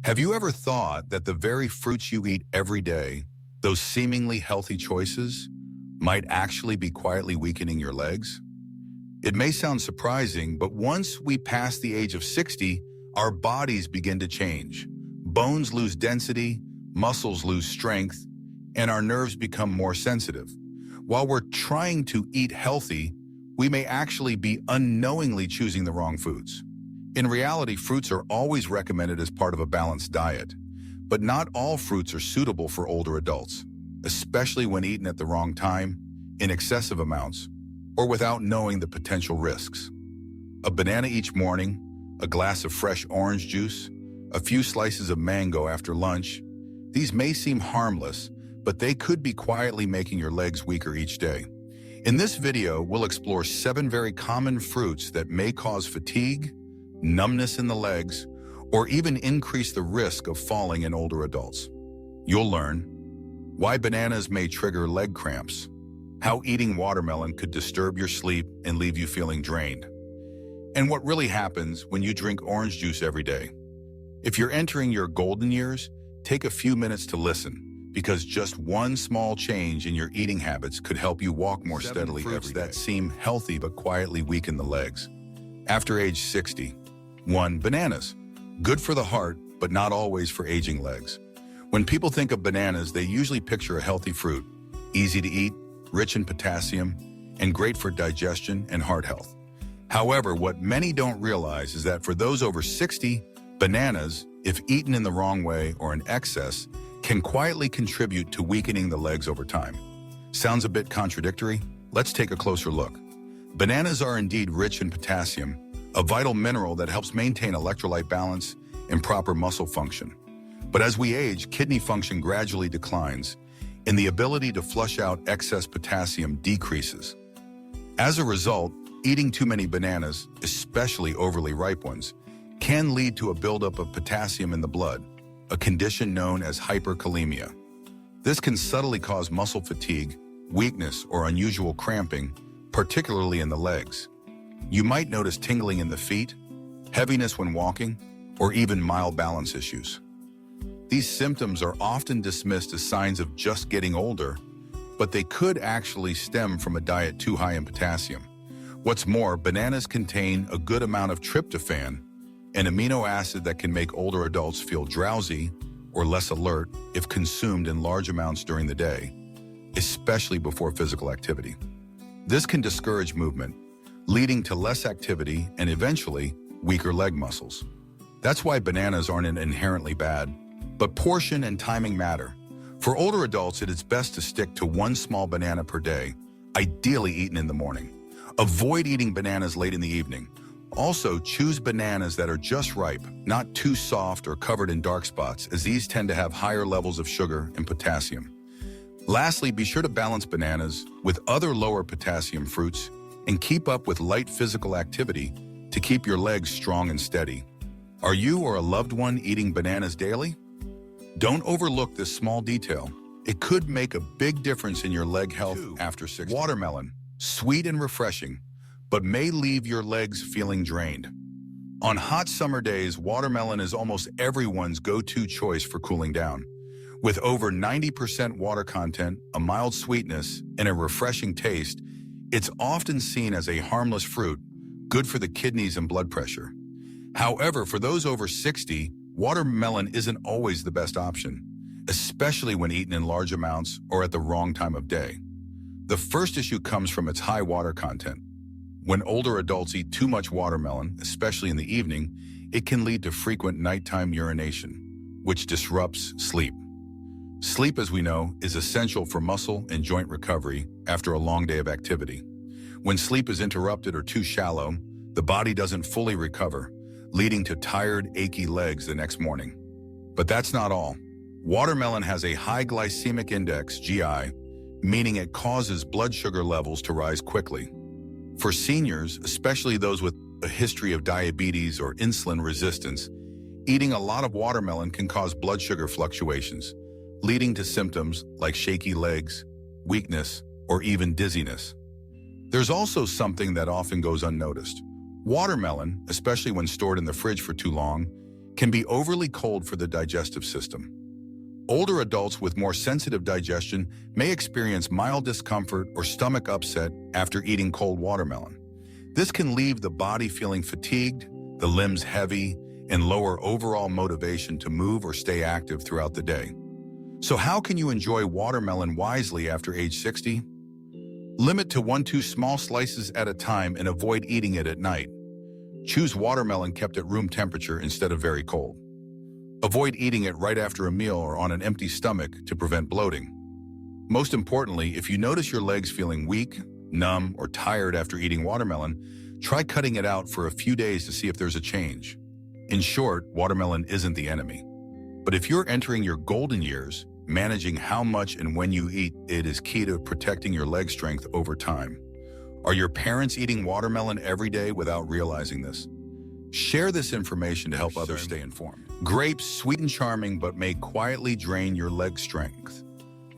Have you ever thought that the very fruits you eat every day, those seemingly healthy choices, might actually be quietly weakening your legs? It may sound surprising, but once we pass the age of 60, our bodies begin to change. Bones lose density, muscles lose strength, and our nerves become more sensitive. While we're trying to eat healthy, we may actually be unknowingly choosing the wrong foods. In reality, fruits are always recommended as part of a balanced diet, but not all fruits are suitable for older adults, especially when eaten at the wrong time, in excessive amounts, or without knowing the potential risks. A banana each morning, a glass of fresh orange juice, a few slices of mango after lunch, these may seem harmless, but they could be quietly making your legs weaker each day. In this video, we'll explore 7 very common fruits that may cause fatigue, numbness in the legs, or even increase the risk of falling in older adults. You'll learn why bananas may trigger leg cramps, how eating watermelon could disturb your sleep and leave you feeling drained, and what really happens when you drink orange juice every day. If you're entering your golden years, take a few minutes to listen, because just one small change in your eating habits could help you walk more steadily every day. That seem healthy but quietly weaken the legs. After age 60, 1. Bananas. Good for the heart, but not always for aging legs. When people think of bananas, they usually picture a healthy fruit, easy to eat, rich in potassium, and great for digestion and heart health. However, what many don't realize is that for those over 60, bananas, if eaten in the wrong way or in excess, can quietly contribute to weakening the legs over time. Sounds a bit contradictory? Let's take a closer look. Bananas are indeed rich in potassium, a vital mineral that helps maintain electrolyte balance and proper muscle function. But as we age, kidney function gradually declines, and the ability to flush out excess potassium decreases. As a result, eating too many bananas, especially overly ripe ones, can lead to a buildup of potassium in the blood, a condition known as hyperkalemia. This can subtly cause muscle fatigue, weakness, or unusual cramping, particularly in the legs. You might notice tingling in the feet, heaviness when walking, or even mild balance issues. These symptoms are often dismissed as signs of just getting older, but they could actually stem from a diet too high in potassium. What's more, bananas contain a good amount of tryptophan, an amino acid that can make older adults feel drowsy or less alert if consumed in large amounts during the day, especially before physical activity. This can discourage movement, leading to less activity and eventually weaker leg muscles. That's why bananas aren't inherently bad, but portion and timing matter. For older adults, it is best to stick to 1 small banana per day, ideally eaten in the morning. Avoid eating bananas late in the evening. Also, choose bananas that are just ripe, not too soft or covered in dark spots, as these tend to have higher levels of sugar and potassium. Lastly, be sure to balance bananas with other lower potassium fruits and keep up with light physical activity to keep your legs strong and steady. Are you or a loved one eating bananas daily? Don't overlook this small detail. It could make a big difference in your leg health after 60. Watermelon, sweet and refreshing, but may leave your legs feeling drained. On hot summer days, watermelon is almost everyone's go-to choice for cooling down. With over 90% water content, a mild sweetness, and a refreshing taste, it's often seen as a harmless fruit, good for the kidneys and blood pressure. However, for those over 60, watermelon isn't always the best option, especially when eaten in large amounts or at the wrong time of day. The first issue comes from its high water content. When older adults eat too much watermelon, especially in the evening, it can lead to frequent nighttime urination, which disrupts sleep. Sleep, as we know, is essential for muscle and joint recovery after a long day of activity. When sleep is interrupted or too shallow, the body doesn't fully recover, leading to tired, achy legs the next morning. But that's not all. Watermelon has a high glycemic index, GI, meaning it causes blood sugar levels to rise quickly. For seniors, especially those with a history of diabetes or insulin resistance, eating a lot of watermelon can cause blood sugar fluctuations, leading to symptoms like shaky legs, weakness, or even dizziness. There's also something that often goes unnoticed. Watermelon, especially when stored in the fridge for too long, can be overly cold for the digestive system. Older adults with more sensitive digestion may experience mild discomfort or stomach upset after eating cold watermelon. This can leave the body feeling fatigued, the limbs heavy, and lower overall motivation to move or stay active throughout the day. So how can you enjoy watermelon wisely after age 60? Limit to 1-2 small slices at a time and avoid eating it at night. Choose watermelon kept at room temperature instead of very cold. Avoid eating it right after a meal or on an empty stomach to prevent bloating. Most importantly, if you notice your legs feeling weak, numb, or tired after eating watermelon, try cutting it out for a few days to see if there's a change. In short, watermelon isn't the enemy. But if you're entering your golden years, managing how much and when you eat it is key to protecting your leg strength over time. Are your parents eating watermelon every day without realizing this? Share this information to help others stay informed. Grapes, sweet and charming, but may quietly drain your leg strength.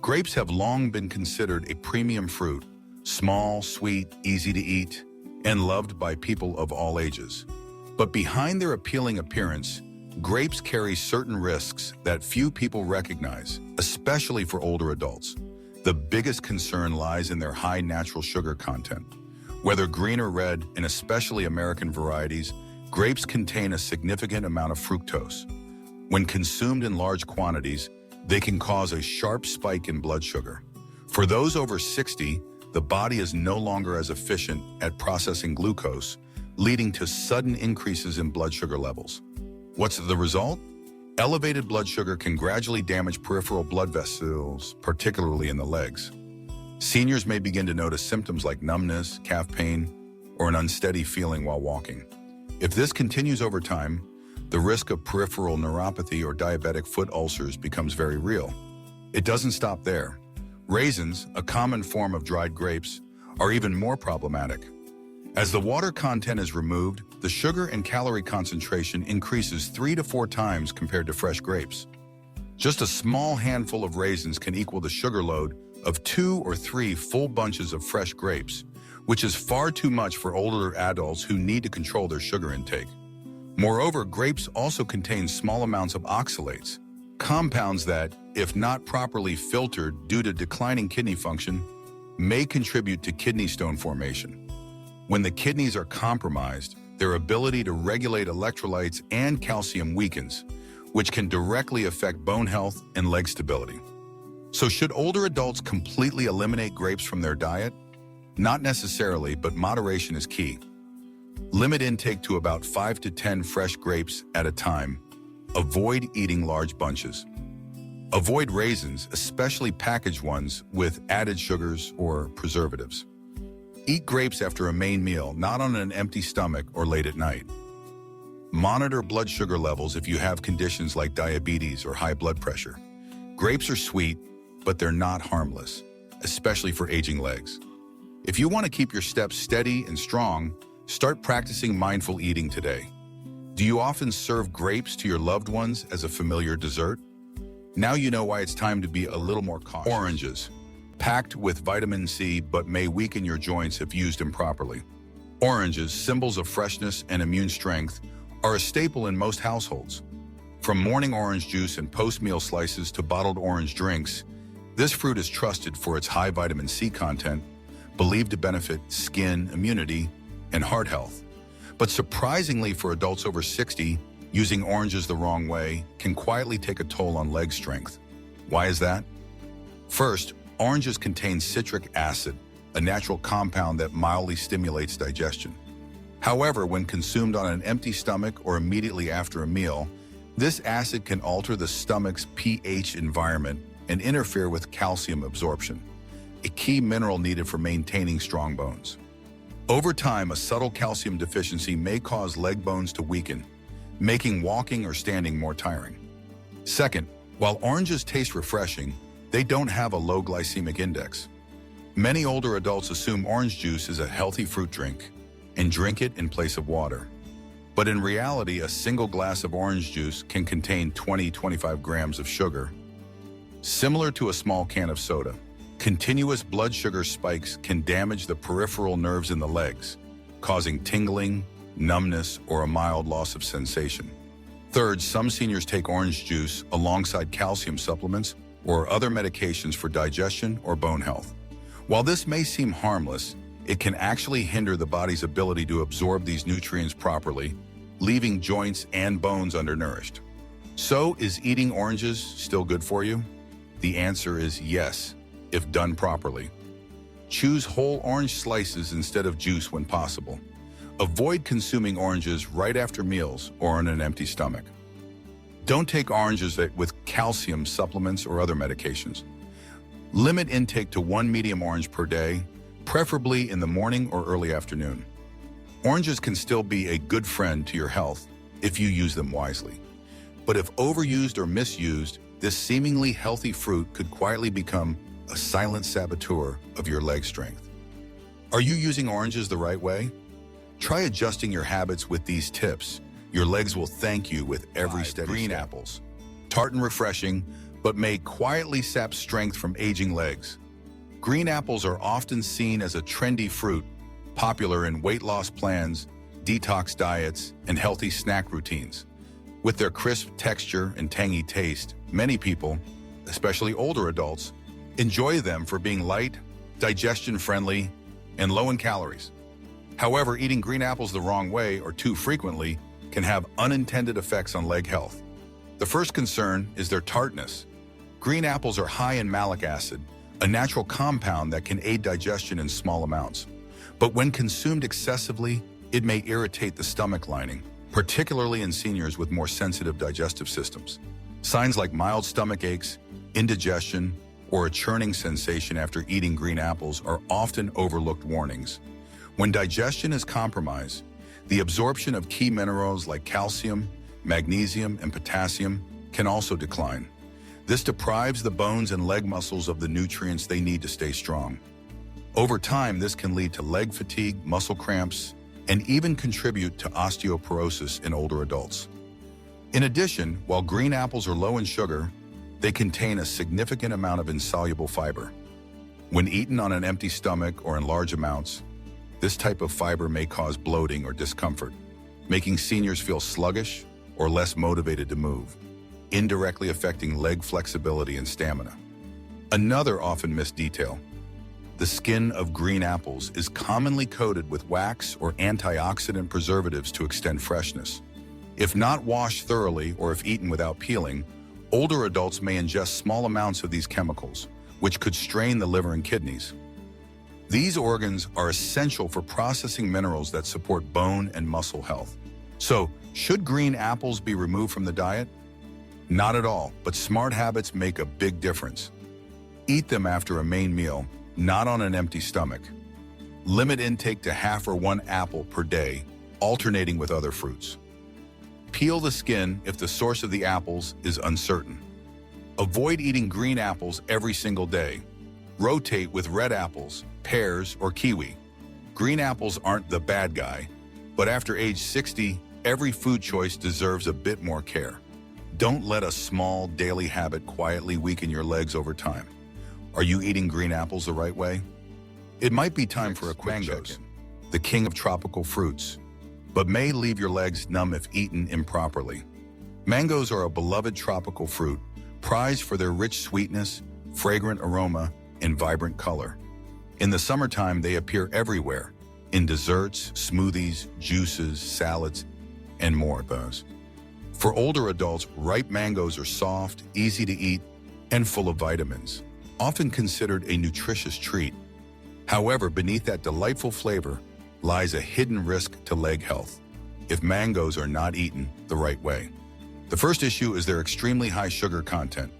Grapes have long been considered a premium fruit, small, sweet, easy to eat, and loved by people of all ages. But behind their appealing appearance, grapes carry certain risks that few people recognize, especially for older adults. The biggest concern lies in their high natural sugar content. Whether green or red, and especially American varieties, grapes contain a significant amount of fructose. When consumed in large quantities, they can cause a sharp spike in blood sugar. For those over 60, the body is no longer as efficient at processing glucose, leading to sudden increases in blood sugar levels. What's the result? Elevated blood sugar can gradually damage peripheral blood vessels, particularly in the legs. Seniors may begin to notice symptoms like numbness, calf pain, or an unsteady feeling while walking. If this continues over time, the risk of peripheral neuropathy or diabetic foot ulcers becomes very real. It doesn't stop there. Raisins, a common form of dried grapes, are even more problematic. As the water content is removed, the sugar and calorie concentration increases 3 to 4 times compared to fresh grapes. Just a small handful of raisins can equal the sugar load of 2 or 3 full bunches of fresh grapes, which is far too much for older adults who need to control their sugar intake. Moreover, grapes also contain small amounts of oxalates, compounds that, if not properly filtered due to declining kidney function, may contribute to kidney stone formation. When the kidneys are compromised, their ability to regulate electrolytes and calcium weakens, which can directly affect bone health and leg stability. So should older adults completely eliminate grapes from their diet? Not necessarily, but moderation is key. Limit intake to about 5 to 10 fresh grapes at a time. Avoid eating large bunches. Avoid raisins, especially packaged ones with added sugars or preservatives. Eat grapes after a main meal, not on an empty stomach or late at night. Monitor blood sugar levels if you have conditions like diabetes or high blood pressure. Grapes are sweet, but they're not harmless, especially for aging legs. If you want to keep your steps steady and strong, start practicing mindful eating today. Do you often serve grapes to your loved ones as a familiar dessert? Now you know why it's time to be a little more cautious. Oranges. Packed with vitamin C but may weaken your joints if used improperly. Oranges, symbols of freshness and immune strength, are a staple in most households. From morning orange juice and post-meal slices to bottled orange drinks, this fruit is trusted for its high vitamin C content, believed to benefit skin, immunity, and heart health. But surprisingly for adults over 60, using oranges the wrong way can quietly take a toll on leg strength. Why is that? First, oranges contain citric acid, a natural compound that mildly stimulates digestion. However, when consumed on an empty stomach or immediately after a meal, this acid can alter the stomach's pH environment and interfere with calcium absorption, a key mineral needed for maintaining strong bones. Over time, a subtle calcium deficiency may cause leg bones to weaken, making walking or standing more tiring. Second, while oranges taste refreshing, they don't have a low glycemic index. Many older adults assume orange juice is a healthy fruit drink and drink it in place of water. But in reality, a single glass of orange juice can contain 20-25 grams of sugar. Similar to a small can of soda, continuous blood sugar spikes can damage the peripheral nerves in the legs, causing tingling, numbness, or a mild loss of sensation. Third, some seniors take orange juice alongside calcium supplements or other medications for digestion or bone health. While this may seem harmless, it can actually hinder the body's ability to absorb these nutrients properly, leaving joints and bones undernourished. So, is eating oranges still good for you? The answer is yes, if done properly. Choose whole orange slices instead of juice when possible. Avoid consuming oranges right after meals or on an empty stomach. Don't take oranges with calcium supplements or other medications. Limit intake to 1 medium orange per day, preferably in the morning or early afternoon. Oranges can still be a good friend to your health if you use them wisely. But if overused or misused, this seemingly healthy fruit could quietly become a silent saboteur of your leg strength. Are you using oranges the right way? Try adjusting your habits with these tips. Your legs will thank you with every steady green step. Apples. Tart and refreshing, but may quietly sap strength from aging legs. Green apples are often seen as a trendy fruit, popular in weight loss plans, detox diets, and healthy snack routines. With their crisp texture and tangy taste, many people, especially older adults, enjoy them for being light, digestion-friendly, and low in calories. However, eating green apples the wrong way or too frequently can have unintended effects on leg health. The first concern is their tartness. Green apples are high in malic acid, a natural compound that can aid digestion in small amounts. But when consumed excessively, it may irritate the stomach lining, particularly in seniors with more sensitive digestive systems. Signs like mild stomach aches, indigestion, or a churning sensation after eating green apples are often overlooked warnings. When digestion is compromised, the absorption of key minerals like calcium, magnesium, and potassium can also decline. This deprives the bones and leg muscles of the nutrients they need to stay strong. Over time, this can lead to leg fatigue, muscle cramps, and even contribute to osteoporosis in older adults. In addition, while green apples are low in sugar, they contain a significant amount of insoluble fiber. When eaten on an empty stomach or in large amounts, this type of fiber may cause bloating or discomfort, making seniors feel sluggish or less motivated to move, indirectly affecting leg flexibility and stamina. Another often missed detail: the skin of green apples is commonly coated with wax or antioxidant preservatives to extend freshness. If not washed thoroughly or if eaten without peeling, older adults may ingest small amounts of these chemicals, which could strain the liver and kidneys. These organs are essential for processing minerals that support bone and muscle health. So, should green apples be removed from the diet? Not at all, but smart habits make a big difference. Eat them after a main meal, not on an empty stomach. Limit intake to half or 1 apple per day, alternating with other fruits. Peel the skin if the source of the apples is uncertain. Avoid eating green apples every single day. Rotate with red apples, pears, or kiwi. Green apples aren't the bad guy, but after age 60, every food choice deserves a bit more care. Don't let a small daily habit quietly weaken your legs over time. Are you eating green apples the right way? It might be time for a quick check-in. The king of tropical fruits, but may leave your legs numb if eaten improperly. Mangoes are a beloved tropical fruit, prized for their rich sweetness, fragrant aroma, and vibrant color. In the summertime, they appear everywhere, in desserts, smoothies, juices, salads, and more of those. For older adults, ripe mangoes are soft, easy to eat, and full of vitamins, often considered a nutritious treat. However, beneath that delightful flavor lies a hidden risk to leg health if mangoes are not eaten the right way. The first issue is their extremely high sugar content.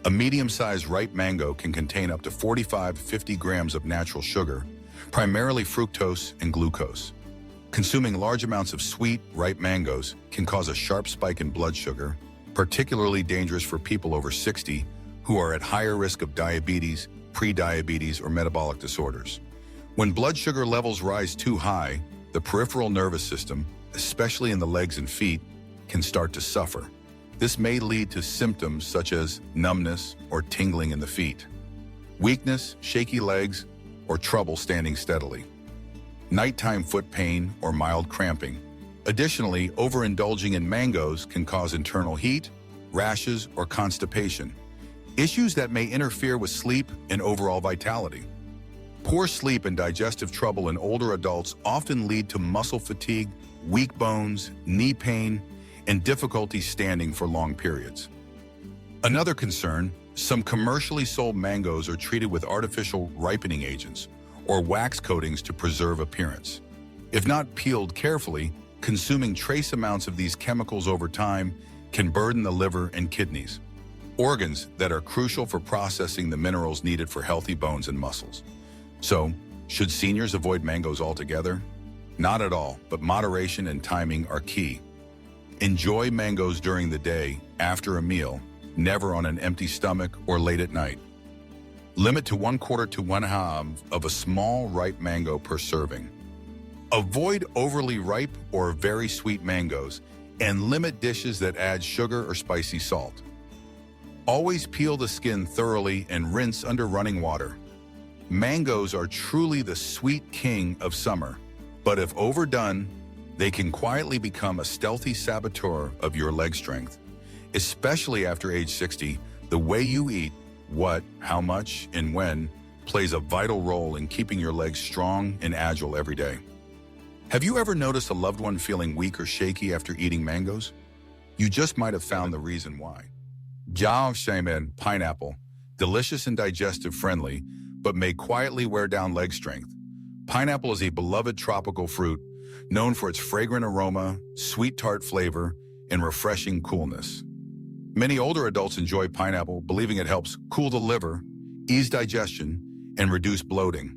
A medium-sized ripe mango can contain up to 45-50 grams of natural sugar, primarily fructose and glucose. Consuming large amounts of sweet, ripe mangoes can cause a sharp spike in blood sugar, particularly dangerous for people over 60 who are at higher risk of diabetes, prediabetes, or metabolic disorders. When blood sugar levels rise too high, the peripheral nervous system, especially in the legs and feet, can start to suffer. This may lead to symptoms such as numbness or tingling in the feet, weakness, shaky legs, or trouble standing steadily, nighttime foot pain or mild cramping, Additionally, overindulging in mangoes can cause internal heat, rashes, or constipation, issues that may interfere with sleep and overall vitality. Poor sleep and digestive trouble in older adults often lead to muscle fatigue, weak bones, knee pain, and difficulty standing for long periods. Another concern, some commercially sold mangoes are treated with artificial ripening agents or wax coatings to preserve appearance. If not peeled carefully, consuming trace amounts of these chemicals over time can burden the liver and kidneys, organs that are crucial for processing the minerals needed for healthy bones and muscles. So, should seniors avoid mangoes altogether? Not at all, but moderation and timing are key. Enjoy mangoes during the day, after a meal, never on an empty stomach or late at night. Limit to 1/4 to 1/2 of a small ripe mango per serving. Avoid overly ripe or very sweet mangoes and limit dishes that add sugar or spicy salt. Always peel the skin thoroughly and rinse under running water. Mangoes are truly the sweet king of summer, but if overdone, they can quietly become a stealthy saboteur of your leg strength. Especially after age 60, the way you eat, what, how much, and when plays a vital role in keeping your legs strong and agile every day. Have you ever noticed a loved one feeling weak or shaky after eating mangoes? You just might have found the reason why. Jiaoxiamen pineapple, delicious and digestive friendly, but may quietly wear down leg strength. Pineapple is a beloved tropical fruit, known for its fragrant aroma, sweet tart flavor, and refreshing coolness. Many older adults enjoy pineapple, believing it helps cool the liver, ease digestion, and reduce bloating.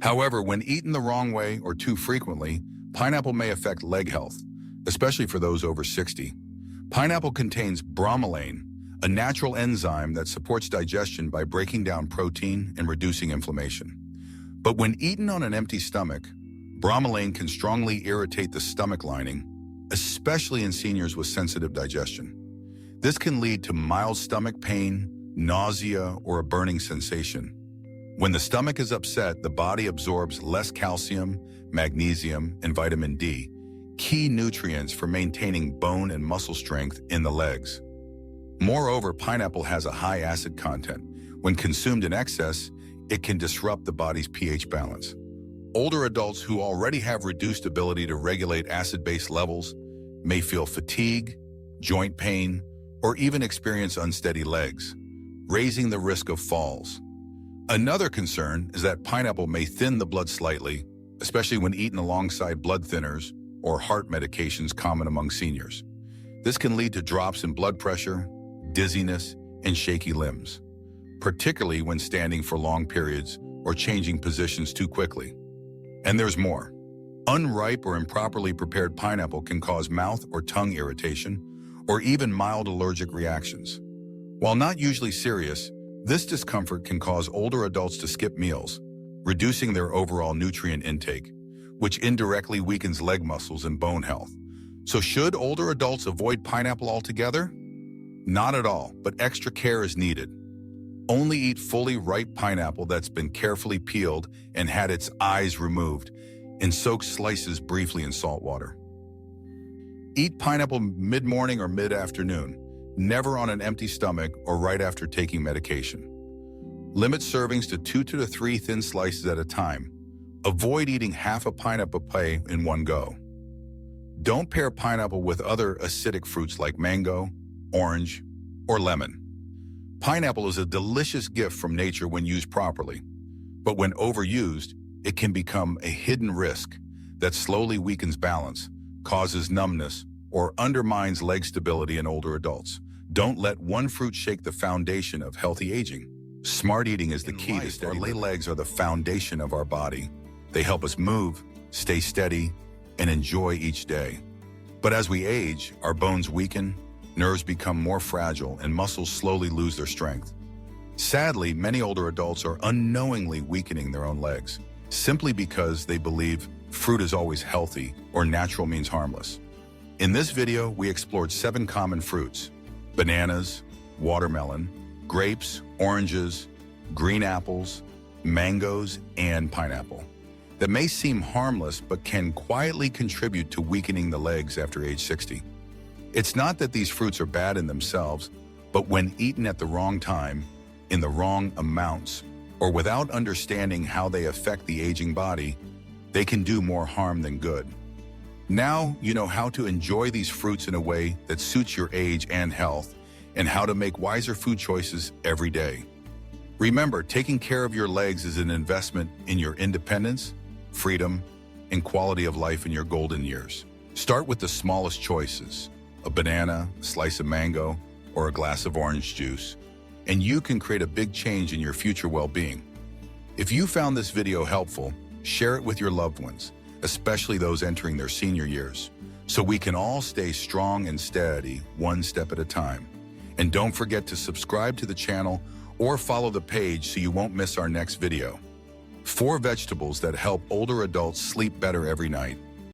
However, when eaten the wrong way or too frequently, pineapple may affect leg health, especially for those over 60. Pineapple contains bromelain, a natural enzyme that supports digestion by breaking down protein and reducing inflammation. But when eaten on an empty stomach, bromelain can strongly irritate the stomach lining, especially in seniors with sensitive digestion. This can lead to mild stomach pain, nausea, or a burning sensation. When the stomach is upset, the body absorbs less calcium, magnesium, and vitamin D, key nutrients for maintaining bone and muscle strength in the legs. Moreover, pineapple has a high acid content. When consumed in excess, it can disrupt the body's pH balance. Older adults who already have reduced ability to regulate acid-base levels may feel fatigue, joint pain, or even experience unsteady legs, raising the risk of falls. Another concern is that pineapple may thin the blood slightly, especially when eaten alongside blood thinners or heart medications common among seniors. This can lead to drops in blood pressure, dizziness, and shaky limbs, particularly when standing for long periods or changing positions too quickly. And there's more. Unripe or improperly prepared pineapple can cause mouth or tongue irritation, or even mild allergic reactions. While not usually serious, this discomfort can cause older adults to skip meals, reducing their overall nutrient intake, which indirectly weakens leg muscles and bone health. So should older adults avoid pineapple altogether? Not at all, but extra care is needed. Only eat fully ripe pineapple that's been carefully peeled and had its eyes removed, and soak slices briefly in salt water. Eat pineapple mid-morning or mid-afternoon, never on an empty stomach or right after taking medication. Limit servings to 2 to 3 thin slices at a time. Avoid eating half a pineapple pie in one go. Don't pair pineapple with other acidic fruits like mango, orange, or lemon. Pineapple is a delicious gift from nature when used properly, but when overused, it can become a hidden risk that slowly weakens balance, causes numbness, or undermines leg stability in older adults. Don't let one fruit shake the foundation of healthy aging. Smart eating is the key to steady. Our legs are the foundation of our body. They help us move, stay steady, and enjoy each day. But as we age, our bones weaken, nerves become more fragile, and muscles slowly lose their strength. Sadly, many older adults are unknowingly weakening their own legs, simply because they believe fruit is always healthy or natural means harmless. In this video, we explored 7 common fruits: bananas, watermelon, grapes, oranges, green apples, mangoes, and pineapple. that may seem harmless but can quietly contribute to weakening the legs after age 60. It's not that these fruits are bad in themselves, but when eaten at the wrong time, in the wrong amounts, or without understanding how they affect the aging body, they can do more harm than good. Now you know how to enjoy these fruits in a way that suits your age and health, and how to make wiser food choices every day. Remember, taking care of your legs is an investment in your independence, freedom, and quality of life in your golden years. Start with the smallest choices, a banana, a slice of mango, or a glass of orange juice, and you can create a big change in your future well-being. If you found this video helpful, share it with your loved ones, especially those entering their senior years, so we can all stay strong and steady, one step at a time. And don't forget to subscribe to the channel or follow the page so you won't miss our next video. 4 vegetables that help older adults sleep better every night.